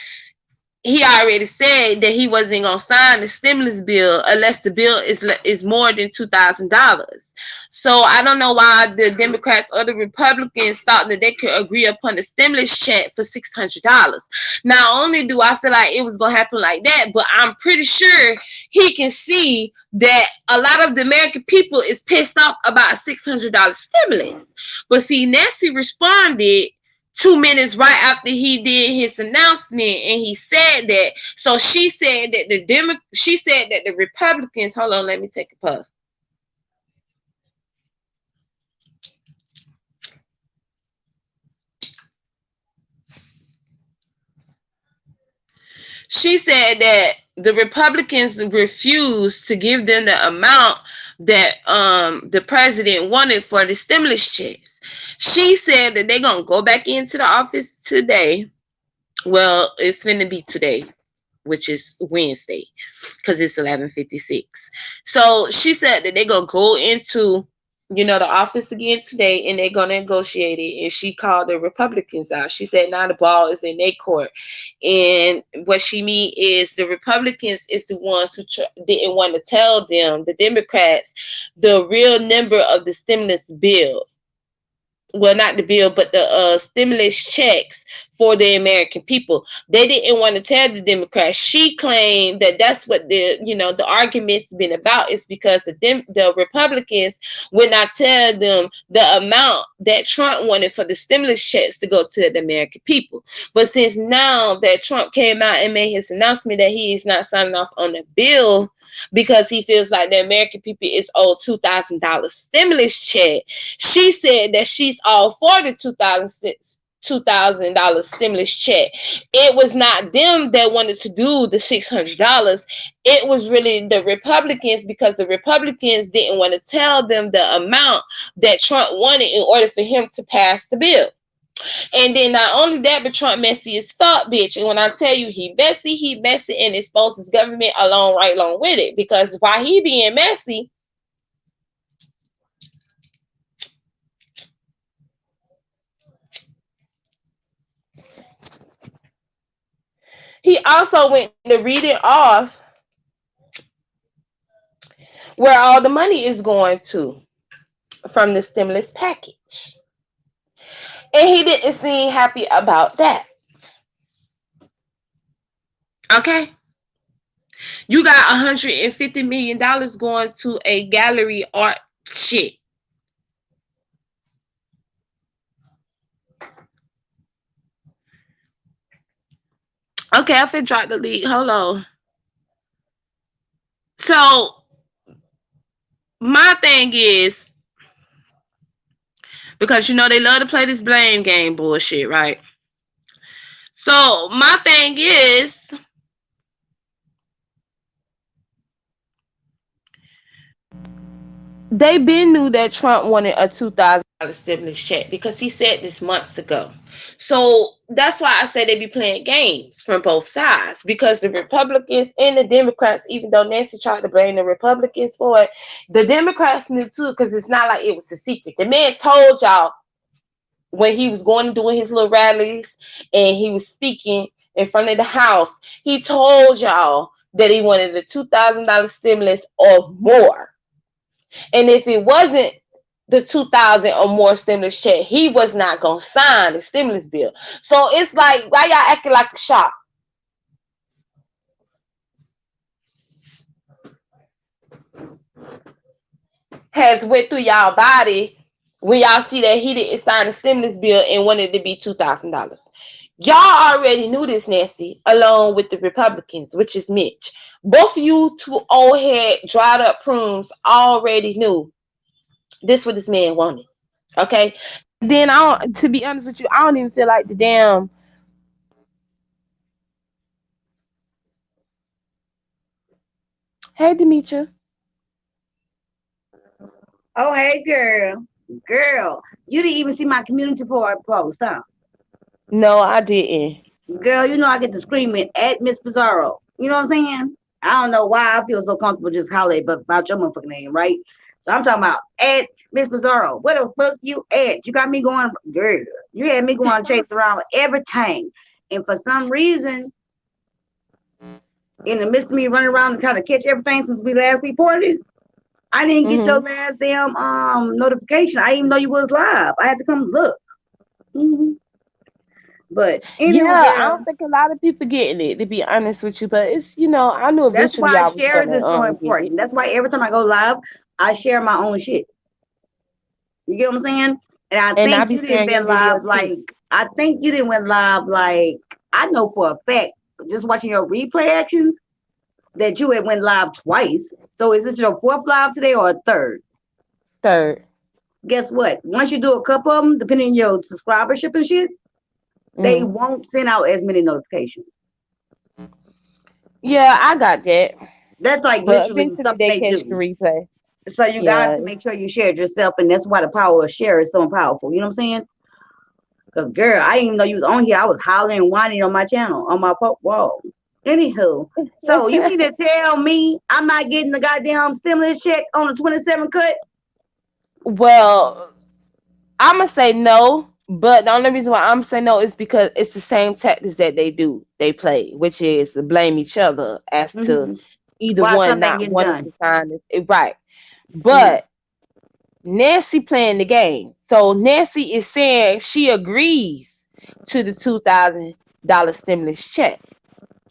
he already said that he wasn't gonna sign the stimulus bill unless the bill is more than $2,000. So I don't know why the Democrats or the Republicans thought that they could agree upon the stimulus check for $600. Not only do I feel like it was gonna happen like that, but I'm pretty sure he can see that a lot of the American people is pissed off about $600 stimulus. But see, Nancy responded 2 minutes right after he did his announcement, and he said that. So she said that she said that the Republicans. Hold on, let me take a puff. She said that the Republicans refused to give them the amount that the president wanted for the stimulus checks. She said that they're gonna go back into the office today. Well, it's gonna be today, which is Wednesday, because it's 11:56. So she said that they're gonna go into, the office again today, and they're gonna negotiate it. And she called the Republicans out. She said now the ball is in their court. And what she mean is the Republicans is the ones who didn't want to tell them, the Democrats, the real number of the stimulus bills. Well, not the bill, but the stimulus checks for the American people. They didn't want to tell the Democrats. She claimed that that's what the argument's been about, is because the Republicans would not tell them the amount that Trump wanted for the stimulus checks to go to the American people. But since now that Trump came out and made his announcement that he is not signing off on the bill because he feels like the American people is owed $2,000 stimulus check, she said that she's all for the $2,000 stimulus check. It was not them that wanted to do the $600. It was really the Republicans, because the Republicans didn't want to tell them the amount that Trump wanted in order for him to pass the bill. And then not only that, but Trump messy as fuck, bitch. And when I tell you he messy and exposes government along with it. Because while he being messy, he also went to read it off where all the money is going to from the stimulus package. And he didn't seem happy about that. Okay? You got $150 million going to a gallery art shit. Okay, I finna drop the lead. Hold on. So my thing is, because they love to play this blame game bullshit, right? So my thing is, they been knew that Trump wanted a $2,000 stimulus check because he said this months ago. So that's why I say they be playing games from both sides, because the Republicans and the Democrats, even though Nancy tried to blame the Republicans for it, the Democrats knew too, because it's not like it was a secret. The man told y'all when he was going to doing his little rallies and he was speaking in front of the House, he told y'all that he wanted a $2,000 stimulus or more. And if it wasn't the 2,000 or more stimulus check, he was not gonna sign the stimulus bill. So it's like, why y'all acting like a shop? Has went through y'all body when y'all see that he didn't sign the stimulus bill and wanted it to be $2,000. Y'all already knew this, Nancy, along with the Republicans, which is Mitch. Both of you two old head, dried up prunes already knew this what this man wanted. Okay. Then to be honest with you, I don't even feel like the damn. Hey, Demetria. Oh, hey, girl. Girl, you didn't even see my community post, huh? No, I didn't. Girl, you know I get to screaming at Miss Pizarro. You know what I'm saying? I don't know why I feel so comfortable just hollering about your motherfucking name, right? So I'm talking about at Miss Pizarro. Where the fuck you at? You got me going, girl. You had me going chase around everything. And for some reason, in the midst of me running around and trying to catch everything since we last reported, I didn't get your Mm-hmm. last damn notification. I didn't even know you was live. I had to come look. Hmm. But anywho, Yeah, I girl, don't think a lot of people getting it, to be honest with you. But it's, I knew that's eventually why I was shares gonna is so get it. important. That's why every time I go live, I share my own shit. You get what I'm saying? And I And I think be you didn't sharing your been video live too. like I think you didn't went live like I know for a fact, just watching your replay actions, that you had went live twice. So is this your fourth live today or a third? Third. Guess what? Once you do a couple of them, depending on your subscribership and shit, they Mm. won't send out as many notifications. Yeah, I got that. That's like But literally eventually something they they catch the do. replay. So you got Yeah. to make sure you share it yourself, and that's why the power of share is so powerful. You know what I'm saying? Because girl, I didn't even know you was on here. I was hollering and whining on my channel, on my wall. Anywho, so you mean to tell me I'm not getting the goddamn stimulus check on the 27 cut? Well, I'm gonna say no, but the only reason why I'm saying no is because it's the same tactics that they play, which is to blame each other as to Mm-hmm. either Why one something ain't not getting wanting done? to sign it. Right. Mm-hmm. But Nancy playing the game. So Nancy is saying she agrees to the $2,000 stimulus check.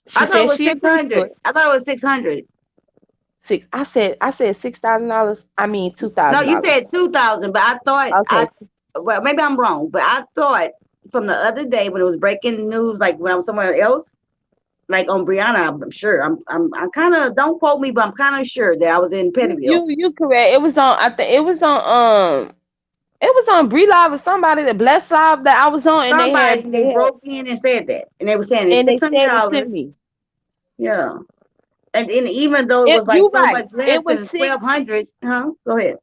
She I thought it said was she agreed to 600. it. I thought it was 600. Six. I said $6,000. I mean two No, thousand you dollars. said 2,000, but I thought Okay. well, maybe I'm wrong, but I thought from the other day when it was breaking news, like when I was somewhere else, like on Brianna, I'm sure. I kind of don't quote me, but I'm kind of sure that I was in You Pettyville. you you correct. It was on. I think it was on Bree Live or somebody, the Blessed Live that I was on, and Somebody they broke in and said that, and they were saying it's and six they hundred said it to dollars. me. Yeah, and even though it It was like you so right. much less It was than six. 1,200, huh? Go ahead.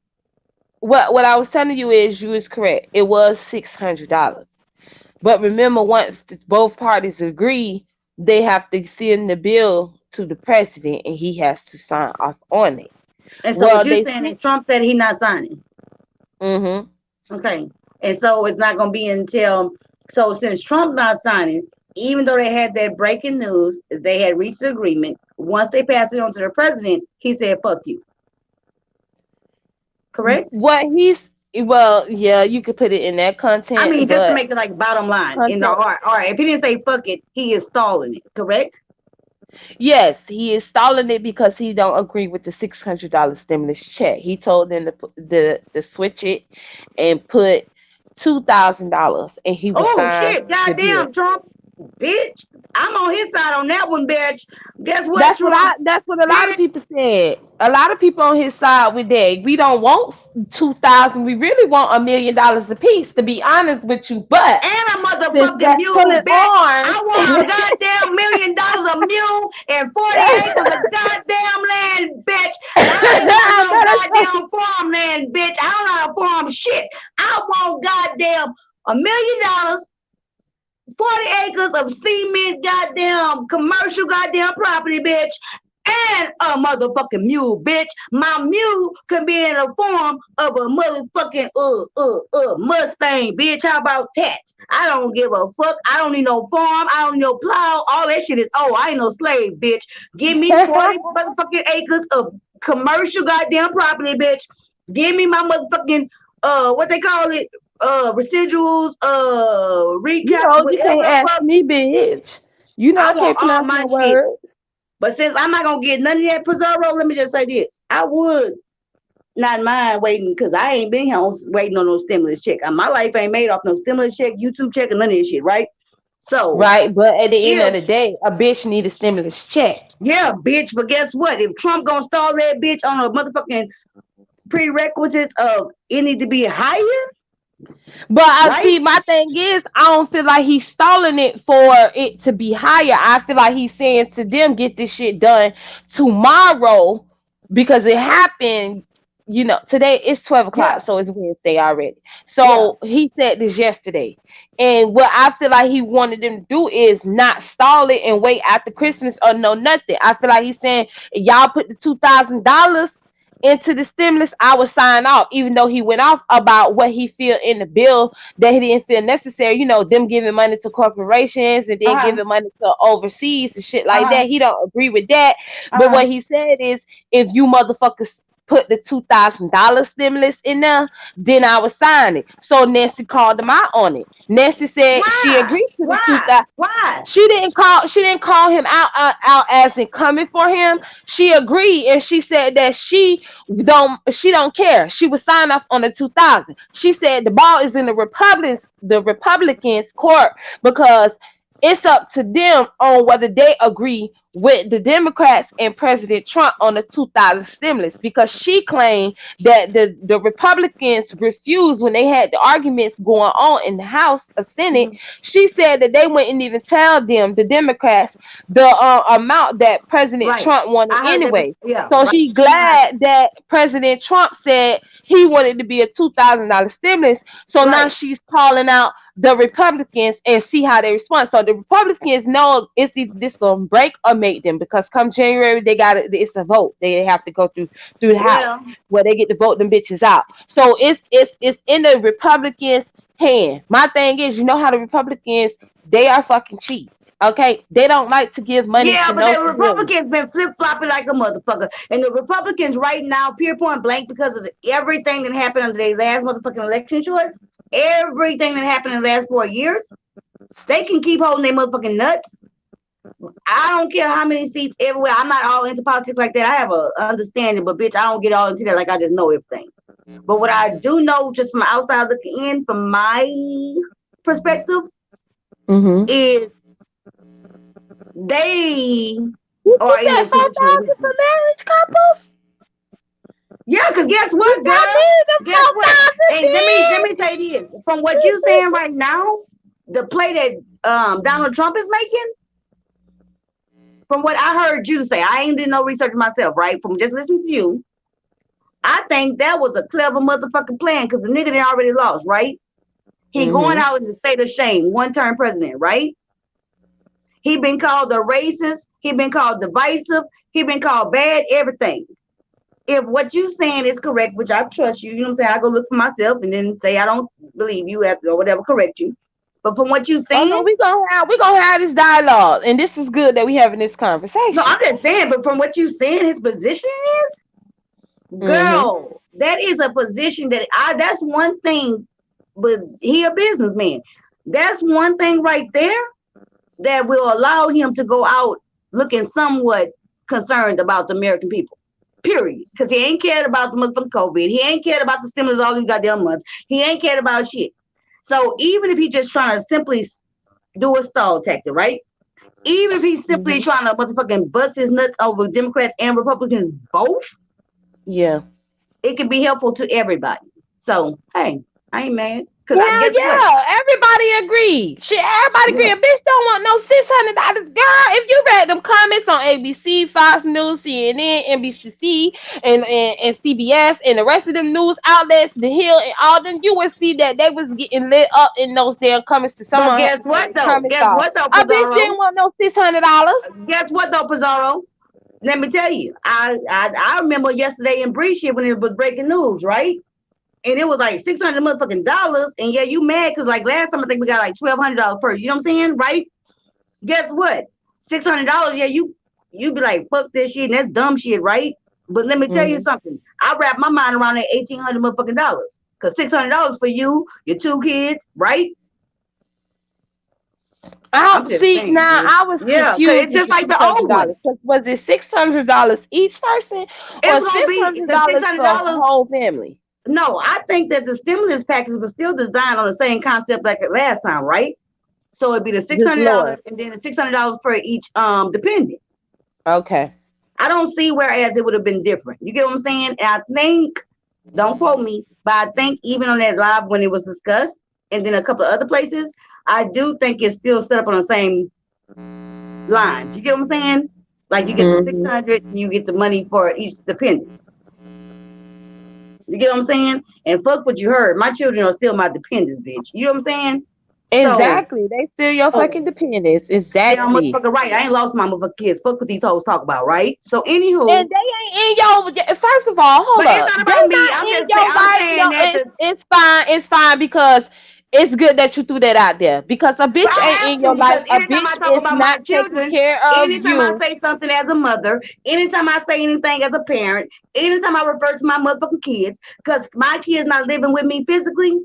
What I was telling you is you is correct. It was $600. But remember, once both parties agree, they have to send the bill to the president, and he has to sign off on it. And so what Well, you're they saying sent. is Trump said he's not signing. Mm-hmm. Okay, and so it's not going to be until so since Trump not signing, even though they had that breaking news, they had reached an agreement. Once they passed it on to the president, he said, "Fuck you." Correct? What he's well, yeah, you could put it in that I content, mean, just to but make it like bottom line in the content. art. All right, if he didn't say "fuck it," he is stalling it. Correct? Yes, he is stalling it because he don't agree with the $600 stimulus check. He told them to to switch it and put $2,000, and he would Oh sign shit! the bill. Goddamn, Trump! bitch. I'm on his side on that one, bitch. Guess what, That's what Trump? a lot of Bitch, people said. A lot of people on his side with that. We don't want 2,000. We really want $1 million a piece, to be honest with you. But and a since motherfucking that's mule, pulling bitch. arms, I want a goddamn $1 million a mule and 40 acres of goddamn land, bitch. And I ain't want I no know that's right. goddamn farmland, bitch. I don't know how to farm shit. I want goddamn $1 million, 40 acres of cement, goddamn commercial goddamn property, bitch, and a motherfucking mule, bitch. My mule can be in the form of a motherfucking Mustang, bitch. How about that? I don't give a fuck. I don't need no farm. I don't need no plow. All that shit is I ain't no slave, bitch. Give me 40 motherfucking acres of commercial goddamn property, bitch. Give me my motherfucking what they call it, residuals, You recap, know, you whatever can't the ask fuck. me, bitch. You know I I want can't all pronounce my no shit. words. But since I'm not gonna get none of that Pizarro, let me just say this: I would not mind waiting because I ain't been here waiting on no stimulus check. My life ain't made off no stimulus check, YouTube check, and none of this shit, right? So Right, but at the end if of the day, a bitch need a stimulus check. yeah, bitch, but guess what? If Trump gonna stall that bitch on a motherfucking prerequisites of it need to be higher, But I right? see my thing is I don't feel like he's stalling it for it to be higher. I feel like he's saying to them, get this shit done tomorrow because it happened. You know, today it's 12 Yeah, o'clock, so it's Wednesday already. yeah. So he said this yesterday. And what I feel like he wanted them to do is not stall it and wait after Christmas or no nothing. I feel like he's saying, y'all put the $2,000 into the stimulus, I would sign off, even though he went off about what he feel in the bill that he didn't feel necessary. You know, them giving money to corporations and Uh then huh. giving money to overseas and shit Uh like huh. that. He don't agree with that. Uh But huh. what he said is, if you motherfuckers put the $2,000 stimulus in there, then I would sign it. So Nancy called him out on it. Nancy said she Why? agreed to the two Why? thousand. Why? She didn't call him out as in coming for him. She agreed and she said that she don't care. She would sign off on the 2,000. She said the ball is in the Republicans court because it's up to them on whether they agree with the Democrats and President Trump on the 2,000 stimulus, because she claimed that the Republicans refused when they had the arguments going on in the House of Senate. Mhm. She said that they wouldn't even tell them, the Democrats, the amount that President Right. Trump wanted I heard that. anyway. Yeah. So Right. she Behind. glad that President Trump said he wanted to be a $2,000 stimulus. So now Right. she's calling out the Republicans and see how they respond. So the Republicans know it's either this gonna break or make them, because come January they got it's a vote. They have to go through the House Well, where they get to vote them bitches out. So it's in the Republicans' hand. My thing is, you know how the Republicans, they are fucking cheap. Okay, they don't like to give money yeah, to but no the civilians. Republicans been flip flopping like a motherfucker, and the Republicans right now, pure point blank, because of everything that happened under their last motherfucking election choice, everything that happened in the last 4 years, they can keep holding their motherfucking nuts. I don't care how many seats everywhere. I'm not all into politics like that. I have a understanding, but bitch, I don't get all into that like I just know everything. But what I do know, just from outside looking in, from my perspective, Mm-hmm. is they You are in said a four position thousand for marriage couples. yeah, cause guess You what, got girl? me the Guess four what? thousand, And let me bitch. say this. From what you saying right now, the play that Donald Trump is making, from what I heard you say, I ain't did no research myself, right? From just listening to you, I think that was a clever motherfucking plan because the nigga did already lost, right? He going Mm-hmm. out in the state of shame, one term president, right? He been called a racist. He been called divisive. He been called bad everything. If what you saying is correct, which I trust you, you know what I'm saying? I go look for myself and then say I don't believe you after or whatever, correct you. But from what you Oh no, saying, we gonna have this dialogue, and this is good that we having this no, conversation. I'm just saying, but from what you saying, his position is, Mm-hmm. girl, that is a position that's one thing, but he a businessman. That's one thing right there that will allow him to go out looking somewhat concerned about the American people. Period. Because he ain't cared about the motherfucking COVID. He ain't cared about the stimulus all these goddamn months. He ain't cared about shit. So even if he's just trying to simply do a stall tactic, right? Even if he's simply Mhm. trying to motherfucking bust his nuts over Democrats and Republicans both, Yeah. it can be helpful to everybody. So, hey, I ain't mad. Because I Hell guess what? yeah. Everybody agree. Shit, everybody agree. Yeah. A bitch don't want no $600. Girl, if you read them comments on ABC, Fox News, CNN, NBC, and CBS, and the rest of them news outlets, The Hill, and all them, you would see that they was getting lit up in those damn comments to But someone guess what, though? comments Guess off. what, though, A bitch Pizarro? didn't want no $600. Guess what, though, Pizarro? Let me tell you. I remember yesterday in Bree shit when it was breaking news, right? And it was like $600 motherfucking dollars. And yeah, you mad because like last time I think we got like $1,200 per. You know what I'm saying, right? Guess what? $600. Yeah, you be like fuck this shit and that's dumb shit, right? But let me tell you Mm-hmm. something. I wrap my mind around that $1,800 motherfucking dollars. Cause $600 for you, your two kids, right? I I'm just see saying, now. bitch. I was Yeah, cause confused it's with just the like six the hundred old one. dollars. Was it $600 each person, It's or gonna six be hundred the six dollars hundred for a dollars. whole family? No, I think that the stimulus package was still designed on the same concept like the last time, right? So it'd be the six Just hundred lower. dollars and then the $600 per each dependent. Okay. I don't see whereas it would have been different. You get what I'm saying? And I think, don't quote me, but I think even on that live when it was discussed, and then a couple of other places, I do think it's still set up on the same lines. You get what I'm saying? Like you get the six Hmm. hundred, you get the money for each dependent. You get what I'm saying? And fuck what you heard. My children are still my dependents, bitch. You know what I'm saying? So, Exactly. They steal your so fucking dependence. damn Exactly. motherfucker right. I ain't lost my motherfucking kids. Fuck what these hoes talk about, right? So anywho, And they ain't in your. First of all, hold but it's up. not They about me. not I'm in just saying your I'm right. No, saying that the it's fine. It's fine because it's good that you threw that out there. Because a but bitch I ain't have in your to life. because A anytime I bitch talk is about my not taking children, care of anytime I you. say something as a mother, anytime I say anything as a parent, anytime I refer to my motherfucking kids, because my kids not living with me physically,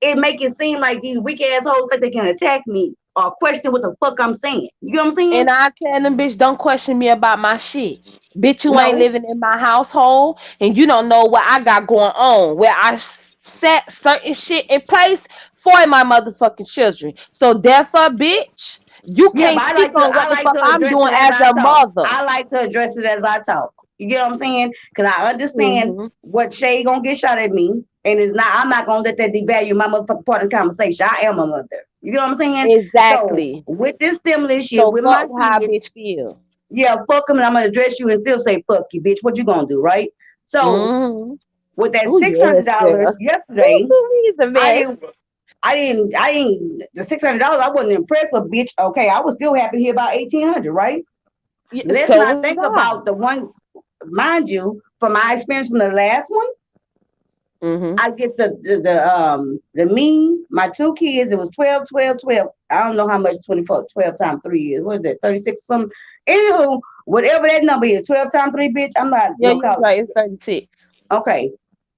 it make it seem like these weak assholes think they can attack me or question what the fuck I'm saying. You know what I'm saying? And I tell them, bitch, don't question me about my shit. Bitch, you ain't No. living in my household, and you don't know what I got going on. Where I set certain shit in place for my motherfucking children. So therefore, bitch, you Yeah, but can't speak on what I the like fuck to I'm address doing it as as I a talk. mother. I like to address it as I talk. You get what I'm saying? Because I understand Hmm. what Shay gonna get shot at me, and it's not. I'm not gonna let that devalue my motherfucking part of the conversation. I am a mother. You get what I'm saying? So Exactly. with this stimulus shit, So with my fuck how a kids, bitch feel. yeah, fuck them, and I'm gonna address you and still say fuck you, bitch. What you gonna do, right? So Hmm. with that Oh six hundred yes, dollars girl. yesterday, He's a I mess. didn't I didn't the $600. I wasn't impressed with, bitch. Okay, I was still happy to hear about 1,800, right? Yeah, Let's so not was think I. about the one, mind you, from my experience from the last one. Hmm. I get the me, my two kids. It was 12, 12, 12. I don't know how much 24, 12 times three is. What is that? 36 some. Anywho, whatever that number is, 12 times three, bitch. I'm not Yeah, no you was college. right. It's 36. Okay,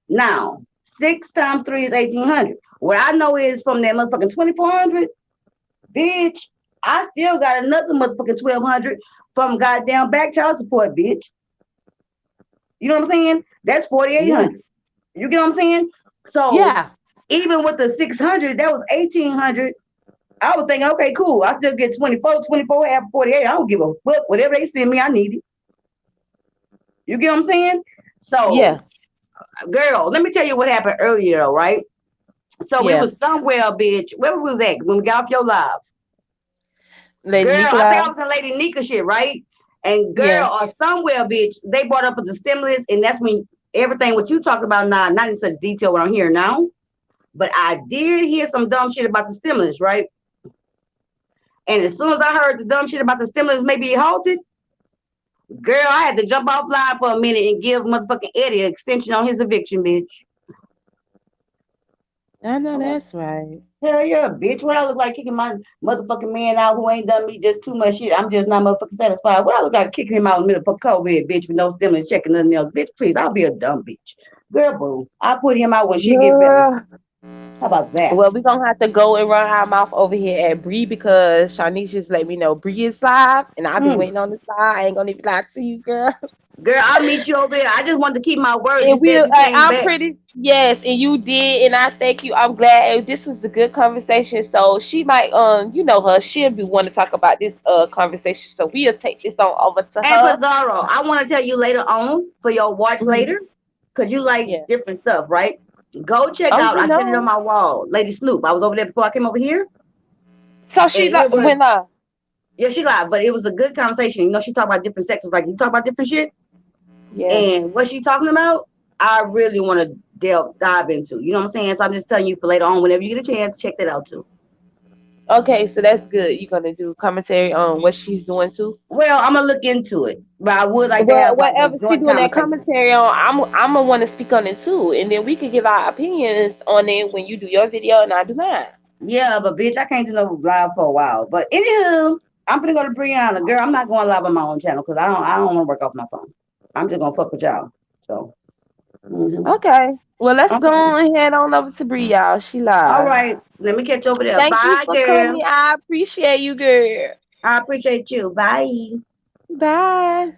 now 6 times 3 is 1,800. What I know is from that motherfucking 2,400, bitch. I still got another motherfucking 1,200 from goddamn back child support, bitch. You know what I'm saying? That's forty-eight Yeah. hundred. You get what I'm saying? So Yeah. even with the 600, that was 1,800. I was thinking, okay, cool. I still get 24, 24 half 48. I don't give a fuck. Whatever they send me, I need it. You get what I'm saying? So, Yeah. girl, let me tell you what happened earlier, though, right? So we Yeah. was somewhere, bitch. Where we was at when we got off your live? Lady Girl, I think I Nicola. was in Lady Nika shit, right? And Yeah. girl, or somewhere, bitch, they brought up the stimulus, and that's when everything what you talked about now, not in such detail what I'm hearing now, but I did hear some dumb shit about the stimulus, right? And as soon as I heard the dumb shit about the stimulus maybe halted, girl, I had to jump off live for a minute and give motherfucking Eddie an extension on his eviction, bitch. I know that's right. Hell yeah, bitch. What I look like kicking my motherfucking man out who ain't done me just too much shit. I'm just not motherfucking satisfied. What I look like kicking him out in the middle of COVID, bitch, with no stimulus checking nothing else. Bitch, please, I'll be a dumb bitch. Girl, boo. I'll put him out when shit get better. Girl. How about that? Well, we're gonna have to go and run our mouth over here at Bree because Shanice just let me know Bree is live and I've been Mm. waiting on this live. I ain't gonna even lie to you, girl. Girl, I'll meet you over there. I just wanted to keep my word. You And said you came I'm back. pretty, yes, and you did, and I thank you. I'm glad this was a good conversation. So she might, you know her, she'll be want to talk about this conversation. So we'll take this on over to And her. Pizarro, I want to tell you later on for your watch Mhm. later, because you like Yeah. different stuff, right? Go check Oh, out. you I put it on know. my wall. Lady Snoop. I was over there before I came over here. So And she it like was, when yeah, she lied, but it was a good conversation. You know, she talked about different sectors, like you talk about different shit. yeah. And what she talking about, I really want to dive into. You know what I'm saying? So I'm just telling you for later on, whenever you get a chance, check that out too. Okay, so that's good. You're gonna do commentary on what she's doing too. Well, I'm gonna look into it, but I would like to Well, have like a whatever she joint doing that conversation. commentary on, I'm gonna want to speak on it too, and then we can give our opinions on it when you do your video and I do mine. Yeah, but bitch, I can't do no live for a while. But anywho, I'm gonna go to Brianna. Girl, I'm not going live on my own channel because I don't want to work off my phone. I'm just gonna fuck with y'all. So, Okay. Well, let's go okay. on and head on over to Bree, y'all. She All live. right. Let me catch you over there. Thank you Bye, for girl. coming. I appreciate you, girl. I appreciate you. Bye. Bye.